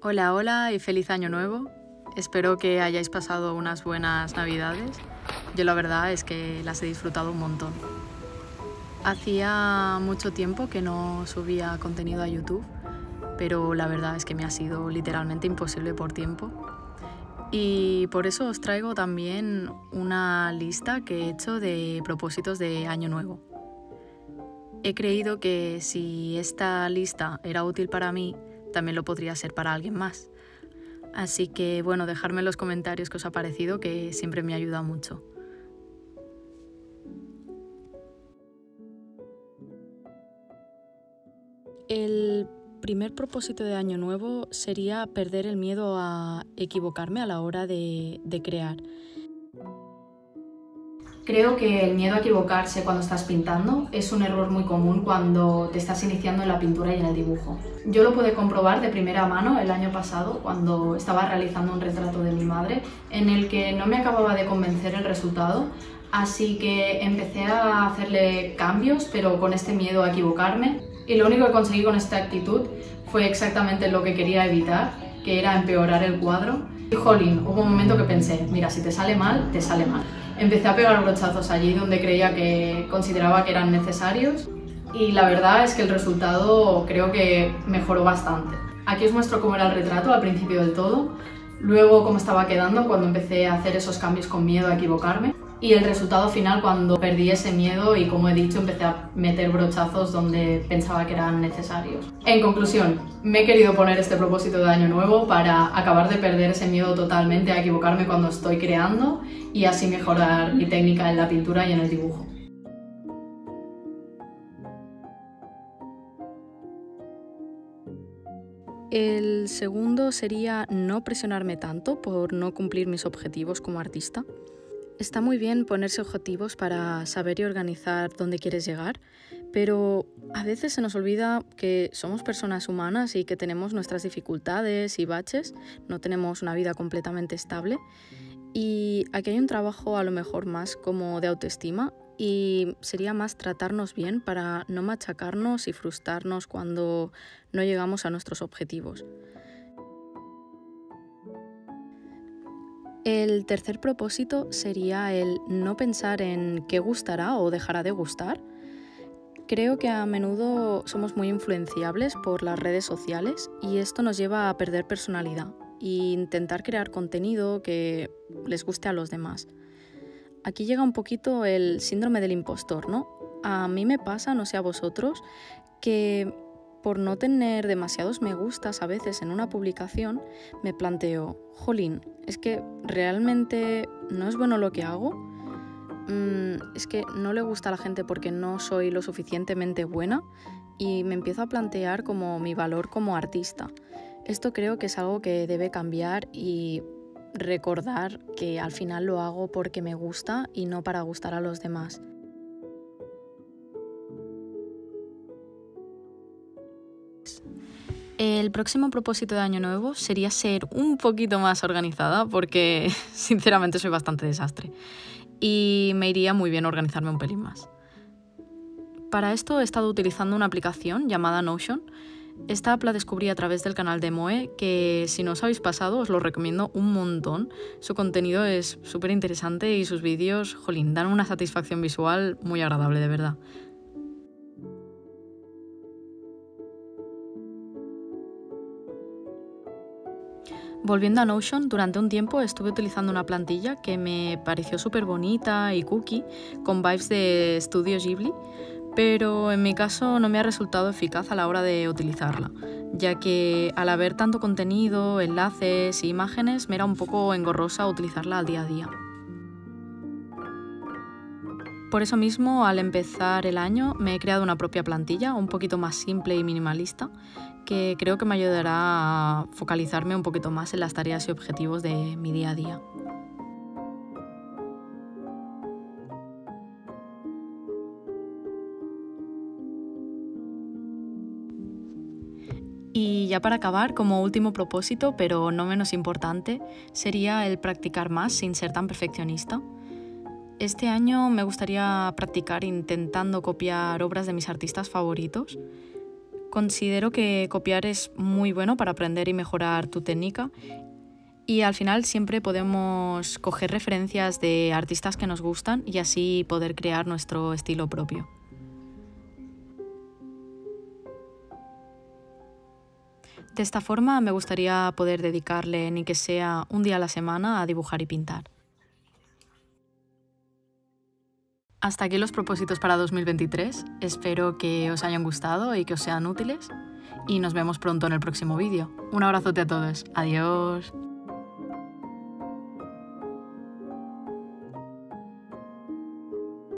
Hola, hola y feliz año nuevo. Espero que hayáis pasado unas buenas navidades. Yo la verdad es que las he disfrutado un montón. Hacía mucho tiempo que no subía contenido a YouTube, pero la verdad es que me ha sido literalmente imposible por tiempo. Y por eso os traigo también una lista que he hecho de propósitos de año nuevo. He creído que si esta lista era útil para mí, también lo podría ser para alguien más. Así que, bueno, dejadme en los comentarios qué os ha parecido, que siempre me ayuda mucho. El primer propósito de año nuevo sería perder el miedo a equivocarme a la hora de crear. Creo que el miedo a equivocarse cuando estás pintando es un error muy común cuando te estás iniciando en la pintura y en el dibujo. Yo lo pude comprobar de primera mano el año pasado cuando estaba realizando un retrato de mi madre en el que no me acababa de convencer el resultado, así que empecé a hacerle cambios pero con este miedo a equivocarme y lo único que conseguí con esta actitud fue exactamente lo que quería evitar, que era empeorar el cuadro. Y jolín, hubo un momento que pensé, mira, si te sale mal, te sale mal. Empecé a pegar brochazos allí donde consideraba que eran necesarios y la verdad es que el resultado creo que mejoró bastante. Aquí os muestro cómo era el retrato al principio del todo, luego cómo estaba quedando cuando empecé a hacer esos cambios con miedo a equivocarme y el resultado final cuando perdí ese miedo y, como he dicho, empecé a meter brochazos donde pensaba que eran necesarios. En conclusión, me he querido poner este propósito de año nuevo para acabar de perder ese miedo totalmente a equivocarme cuando estoy creando y así mejorar mi técnica en la pintura y en el dibujo. El segundo sería no presionarme tanto por no cumplir mis objetivos como artista. Está muy bien ponerse objetivos para saber y organizar dónde quieres llegar, pero a veces se nos olvida que somos personas humanas y que tenemos nuestras dificultades y baches, no tenemos una vida completamente estable. Y aquí hay un trabajo a lo mejor más como de autoestima y sería más tratarnos bien para no machacarnos y frustrarnos cuando no llegamos a nuestros objetivos. El tercer propósito sería el no pensar en qué gustará o dejará de gustar. Creo que a menudo somos muy influenciables por las redes sociales y esto nos lleva a perder personalidad e intentar crear contenido que les guste a los demás. Aquí llega un poquito el síndrome del impostor, ¿no? A mí me pasa, no sé a vosotros, que por no tener demasiados me gustas a veces en una publicación, me planteo, jolín, es que realmente no es bueno lo que hago, es que no le gusta a la gente porque no soy lo suficientemente buena y me empiezo a plantear como mi valor como artista. Esto creo que es algo que debe cambiar y recordar que al final lo hago porque me gusta y no para gustar a los demás. El próximo propósito de año nuevo sería ser un poquito más organizada porque sinceramente soy bastante desastre y me iría muy bien organizarme un pelín más. Para esto he estado utilizando una aplicación llamada Notion. Esta app la descubrí a través del canal de Moe, que si no os habéis pasado os lo recomiendo un montón. Su contenido es súper interesante y sus vídeos, jolín, dan una satisfacción visual muy agradable, de verdad. Volviendo a Notion, durante un tiempo estuve utilizando una plantilla que me pareció súper bonita y cookie, con vibes de Estudio Ghibli, pero en mi caso no me ha resultado eficaz a la hora de utilizarla, ya que al haber tanto contenido, enlaces e imágenes me era un poco engorrosa utilizarla al día a día. Por eso mismo, al empezar el año, me he creado una propia plantilla, un poquito más simple y minimalista, que creo que me ayudará a focalizarme un poquito más en las tareas y objetivos de mi día a día. Y ya para acabar, como último propósito, pero no menos importante, sería el practicar más sin ser tan perfeccionista. Este año me gustaría practicar intentando copiar obras de mis artistas favoritos. Considero que copiar es muy bueno para aprender y mejorar tu técnica y al final siempre podemos coger referencias de artistas que nos gustan y así poder crear nuestro estilo propio. De esta forma me gustaría poder dedicarle ni que sea un día a la semana a dibujar y pintar. Hasta aquí los propósitos para 2023. Espero que os hayan gustado y que os sean útiles. Y nos vemos pronto en el próximo vídeo. Un abrazote a todos. Adiós.